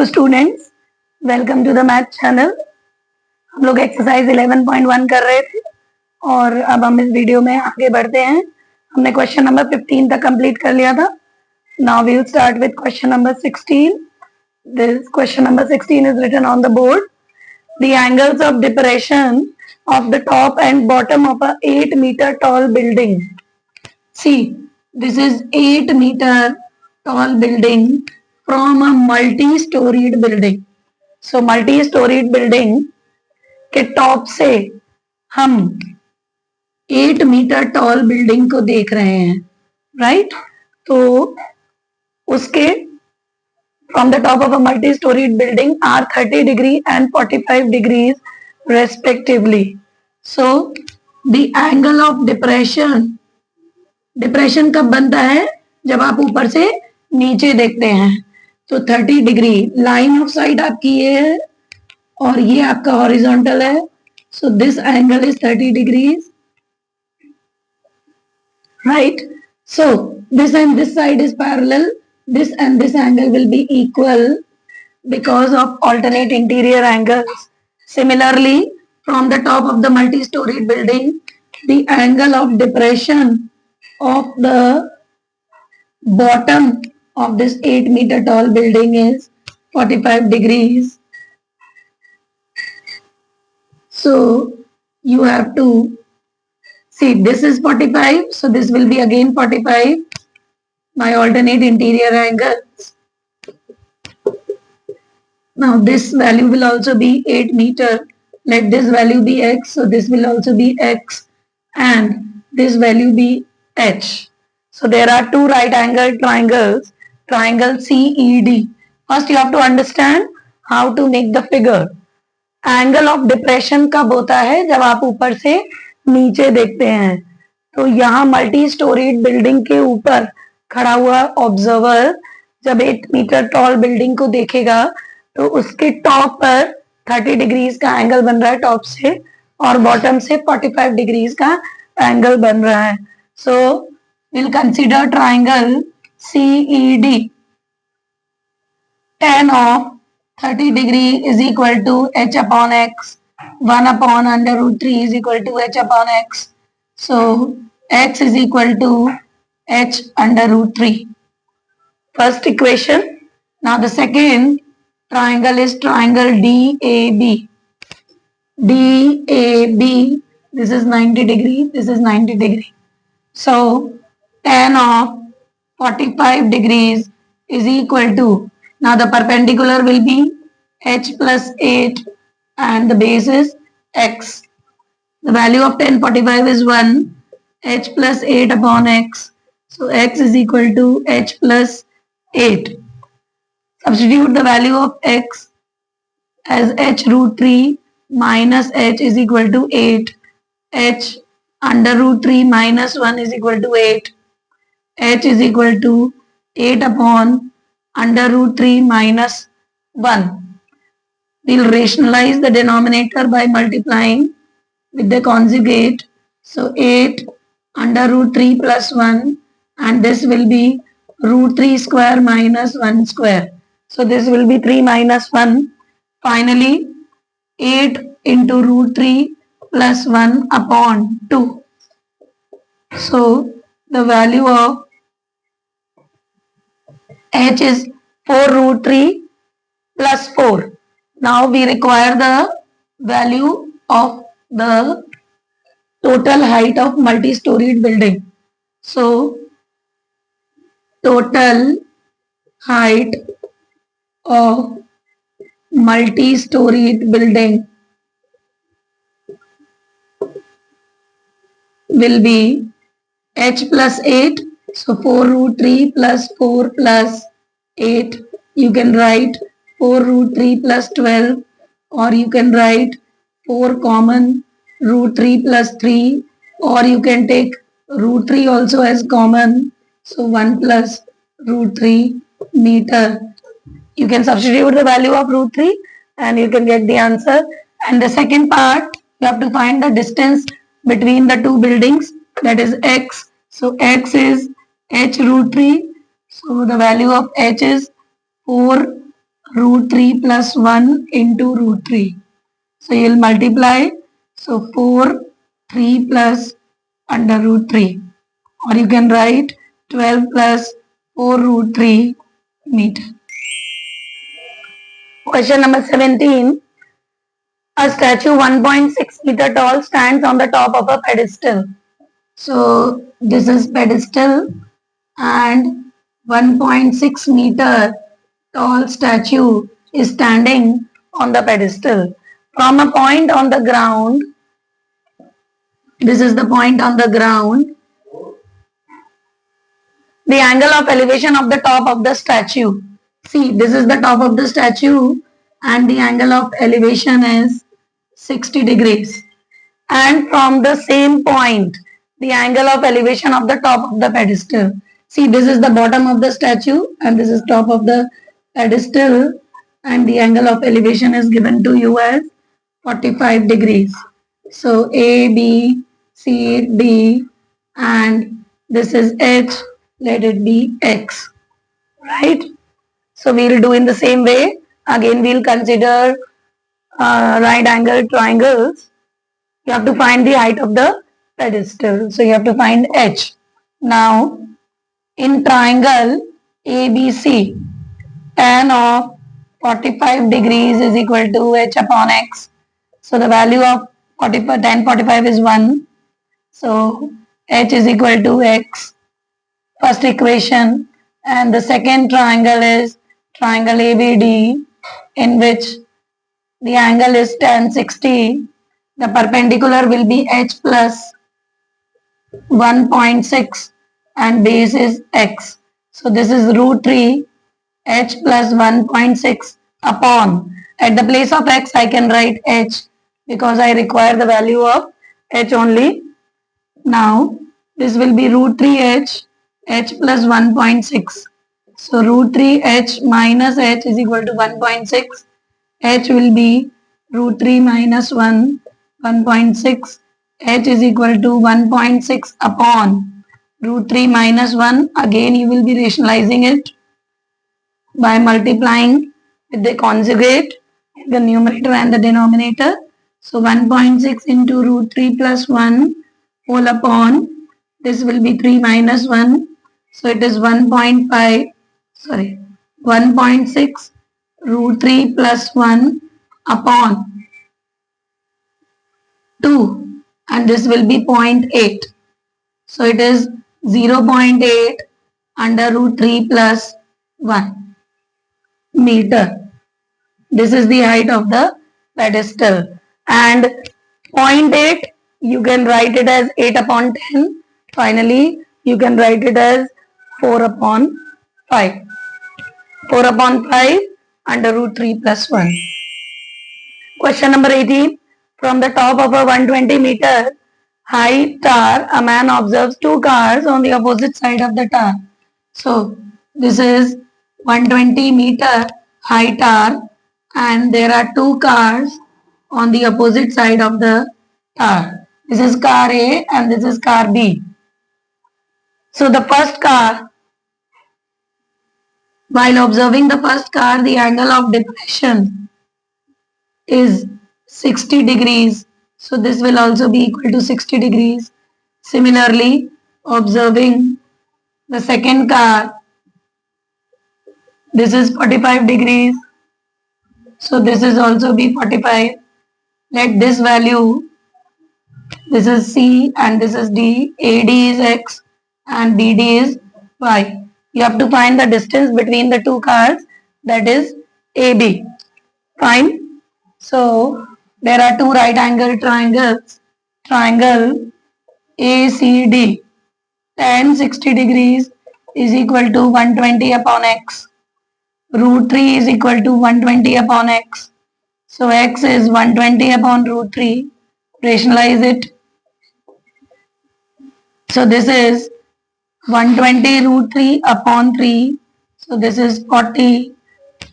Hello students, welcome to the math channel. हम लोग exercise 11.1 कर रहे थे और अब हम इस वीडियो में आगे बढ़ते हैं। हमने क्वेश्चन नंबर 15 तक कंप्लीट कर लिया था। Now we will start with question number 16। This question number 16 is written on the board. The angles of depression of the top and bottom of a 8 meter tall building. See, this is 8 meter tall building from a multi-storied building. So multi-storied building के top से हम 8 metre tall building को देख रहे हैं, right? तो उसके from the top of a multi-storied building are 30 degree and 45 degrees respectively. So the angle of depression कब बनता है? जब आप ऊपर से नीचे देखते हैं। तो 30 डिग्री लाइन ऑफ साइट आपकी ये है और ये आपका हॉरिजॉन्टल है। So this angle is 30 degrees, right? So this and this side is parallel. This and this angle will be equal because of alternate interior angles. Similarly, from the top of the multi-storied building, the angle of depression of the bottom of this 8 meter tall building is 45 degrees. So you have to see, this is 45, so this will be again 45. My alternate interior angles. Now this value will also be 8 meter. Let this value be x, so this will also be x, and this value be h. So there are two right angled triangles, triangle CED. First you have to understand how to make the figure. Angle of depression कब होता है? जब आप ऊपर से नीचे देखते हैं। तो यहाँ मल्टी स्टोरीड बिल्डिंग के ऊपर खड़ा हुआ ऑब्जर्वर जब 8 मीटर टॉल बिल्डिंग को देखेगा तो उसके टॉप पर 30 डिग्रीज का एंगल बन रहा है टॉप से, और बॉटम से 45 डिग्रीज का एंगल बन रहा है। So will consider triangle CED. tan of 30 degree is equal to h upon x. 1 upon under root 3 is equal to h upon x. So x is equal to h under root 3. First equation. Now the second triangle is triangle DAB. DAB, this is 90 degree, this is 90 degree. So tan of 45 degrees is equal to, now the perpendicular will be h plus 8 and the base is x. The value of tan 45 is 1, h plus 8 upon x. So x is equal to h plus 8. Substitute the value of x as h root 3 minus h is equal to 8. H under root 3 minus 1 is equal to 8. H is equal to 8 upon under root 3 minus 1. We'll rationalize the denominator by multiplying with the conjugate. So 8 under root 3 plus 1, and this will be root 3 square minus 1 square. So this will be 3 minus 1. Finally, 8 into root 3 plus 1 upon 2. So the value of h is 4 root 3 plus 4. Now we require the value of the total height of multi-storied building. So total height of multi-storied building will be h plus 8. So 4 root 3 plus 4 plus 8. You can write 4 root 3 plus 12, or you can write 4 common root 3 plus 3, or you can take root 3 also as common. So 1 plus root 3 meter. You can substitute the value of root 3 and you can get the answer. And the second part, you have to find the distance between the two buildings, that is x. So x is h root 3. So the value of h is 4 root 3 plus 1 into root 3. So you'll multiply. So 4, 3 plus under root 3. Or you can write 12 plus 4 root 3 meter. Question number 17. A statue 1.6 meter tall stands on the top of a pedestal. So this is pedestal and 1.6 meter tall statue is standing on the pedestal. From a point on the ground, this is the point on the ground, the angle of elevation of the top of the statue. See, this is the top of the statue and the angle of elevation is 60 degrees. And from the same point, the angle of elevation of the top of the pedestal. See, this is the bottom of the statue and this is top of the pedestal and the angle of elevation is given to you as 45 degrees. So A, B, C, D and this is H, let it be X, right? So we'll do in the same way. Again, we'll consider right angle triangles. You have to find the height of the pedestal. So you have to find H. Now, in triangle ABC, tan of 45 degrees is equal to H upon X. So the value of 45, tan 45 is 1. So H is equal to X. First equation. And the second triangle is triangle ABD, in which the angle is tan 60. The perpendicular will be H plus 1.6 and base is X. So this is root 3 H plus 1.6 upon. At the place of X I can write H because I require the value of H only. Now this will be root 3H, H plus 1.6. So root 3H minus H is equal to 1.6. H will be root 3 minus 1, 1.6. H is equal to 1.6 upon root 3 minus 1. Again you will be rationalizing it by multiplying with the conjugate, the numerator and the denominator. So 1.6 into root 3 plus 1 whole upon, this will be 3 minus 1. So it is 1.6 root 3 plus 1 upon 2 and this will be 0.8. So it is 0.8 under root 3 plus 1 meter. This is the height of the pedestal and 0.8 you can write it as 8 upon 10. Finally you can write it as 4 upon 5. 4 upon 5 under root 3 plus 1. Question number 18. From the top of a 120 meter high tower, a man observes two cars on the opposite side of the tower. So this is 120 meter high tower and there are two cars on the opposite side of the tower. This is car A and this is car B. So the first car, while observing the first car, the angle of depression is 60 degrees. So this will also be equal to 60 degrees. Similarly, observing the second car, this is 45 degrees. So this is also be 45. Let this value, this is C and this is D, AD is X and BD is Y. You have to find the distance between the two cars, that is AB. Fine. So there are two right angle triangles. Triangle ACD, tan 60 degrees is equal to 120 upon X. Root 3 is equal to 120 upon X. So X is 120 upon root 3. Rationalize it. So this is 120 root 3 upon 3. So this is 40.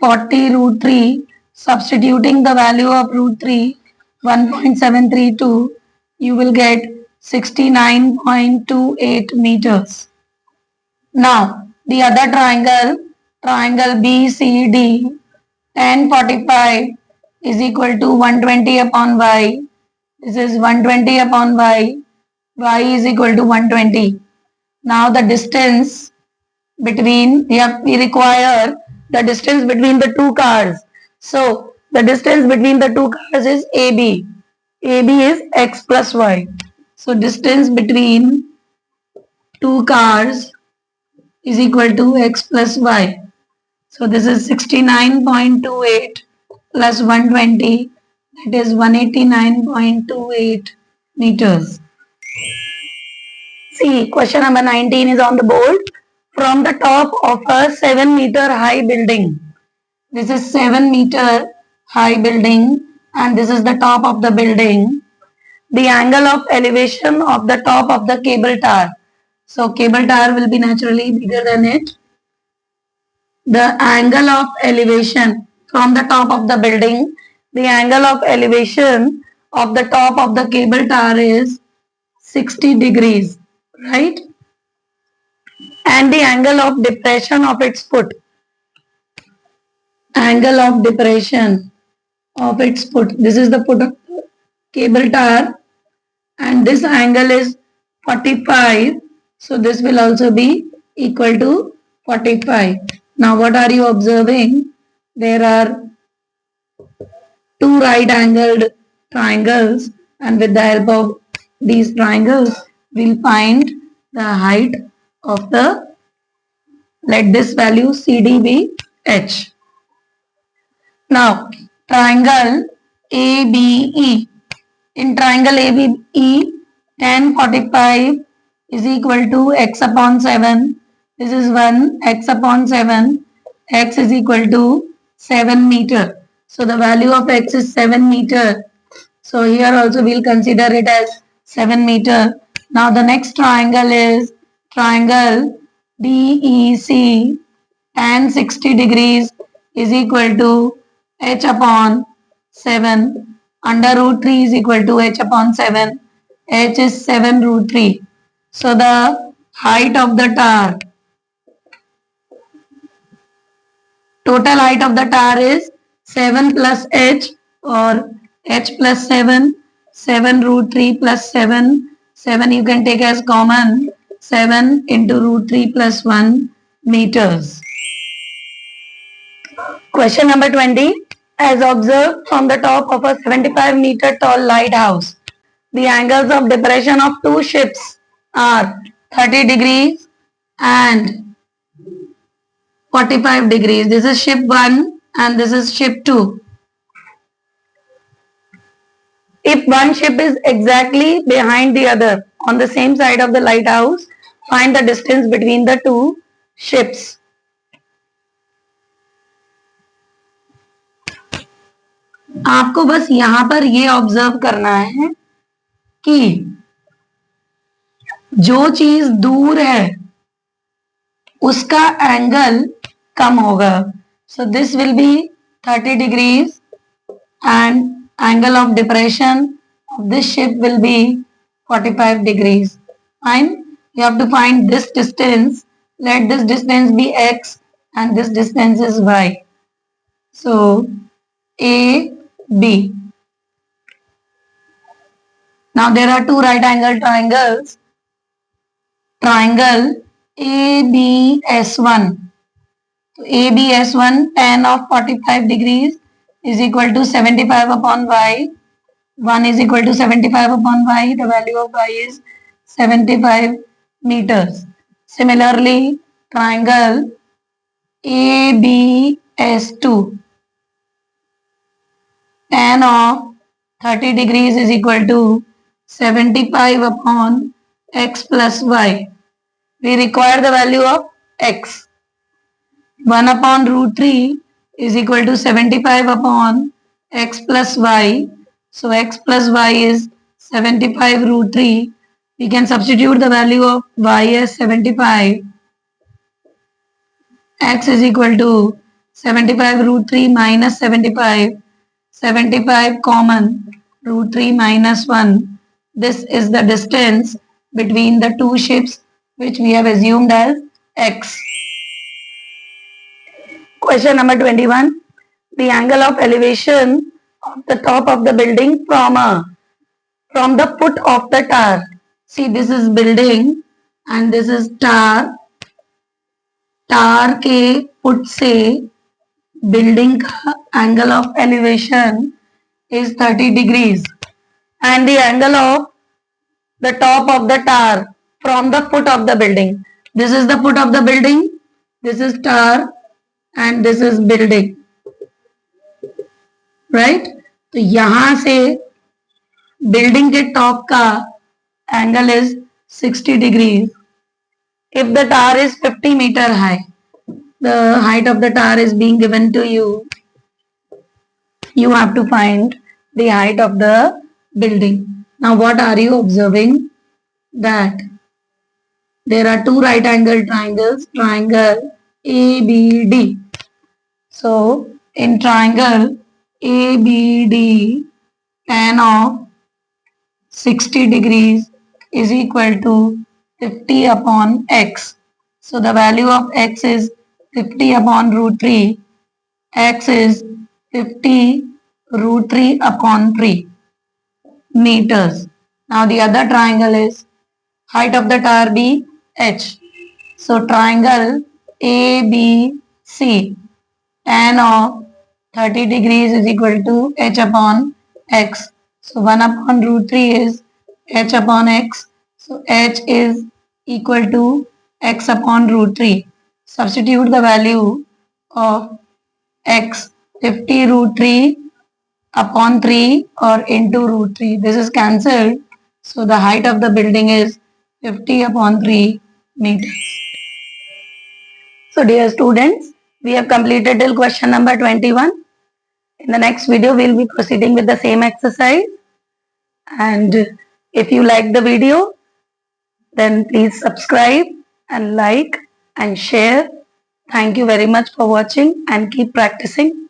40 root 3. Substituting the value of root 3, 1.732, you will get 69.28 meters. Now, the other triangle, triangle BCD, tan 45 is equal to 120 upon y. This is 120 upon y. Y is equal to 120. Now the distance between, we require the distance between the two cars. So the distance between the two cars is AB. AB is x plus y. So distance between two cars is equal to x plus y. So this is 69.28 plus 120, that is 189.28 meters. See, question number 19 is on the board. From the top of a 7-meter high building. This is 7-meter high building and this is the top of the building. The angle of elevation of the top of the cable tower. So cable tower will be naturally bigger than it. The angle of elevation from the top of the building, the angle of elevation of the top of the cable tower is 60 degrees, right? And the angle of depression of its foot. Angle of depression of its foot. This is the foot of the cable tower and this angle is 45. So this will also be equal to 45. Now what are you observing? There are two right angled triangles and with the help of these triangles we'll find the height of the, let this value CD be H. Now triangle ABE. In triangle ABE, tan 45 is equal to x upon 7. This is 1 x upon 7. X is equal to 7 meter. So the value of x is 7 meter. So here also we'll consider it as 7 meter. Now the next triangle is triangle DEC. Tan 60 degrees is equal to h upon 7. Under root 3 is equal to h upon 7. H is 7 root 3. So the height of the tower, total height of the tower is 7 plus h or h plus 7, 7 root 3 plus 7. 7 you can take as common, 7 into root 3 plus 1 meters. Question number 20. As observed from the top of a 75-meter tall lighthouse, the angles of depression of two ships are 30 degrees and 45 degrees. This is ship 1 and this is ship 2. If one ship is exactly behind the other on the same side of the lighthouse, find the distance between the two ships. आपको बस यहां पर ये observe करना है कि जो चीज दूर है उसका एंगल कम होगा. So this will be 30 degrees and angle of depression of this ship will be 45 degrees. Fine. You have to find this distance. Let this distance be x and this distance is y. So A, B. Now there are two right angle triangles. Triangle ABS1. So ABS1 tan of 45 degrees is equal to 75 upon y. 1 is equal to 75 upon y. The value of y is 75 meters. Similarly, triangle ABS2 tan of 30 degrees is equal to 75 upon x plus y. We require the value of x. 1 upon root 3 is equal to 75 upon x plus y. So x plus y is 75 root 3. We can substitute the value of y as 75. X is equal to 75 root 3 minus 75. 75 common, root 3 minus 1. This is the distance between the two ships which we have assumed as x. Question number 21. the angle of elevation of the top of the building from the foot of the tower. See, this is building and this is tower. टार के foot से building का angle of elevation is 30 degrees and the angle of the top of the tower from the foot of the building. This is the foot of the building, this is tower and this is building, right? तो यहां से building के top का angle is 60 degrees. If the tower is 50 meter high, the height of the tower is being given to you. You have to find the height of the building. Now what are you observing? That there are two right angle triangles, triangle ABD. So in triangle ABD, tan of 60 degrees is equal to 50 upon x. So the value of x is 50 upon root 3. X is 50 root 3 upon 3 meters. Now the other triangle is height of the tower be h. So triangle ABC, tan of 30 degrees is equal to h upon x. So 1 upon root 3 is h upon x. So h is equal to x upon root 3. Substitute the value of x, 50 root 3 upon 3 or into root 3. This is cancelled. So the height of the building is 50 upon 3 meters. So dear students, we have completed till question number 21. In the next video, we will be proceeding with the same exercise. And if you like the video, then please subscribe and like and share. Thank you very much for watching and keep practicing.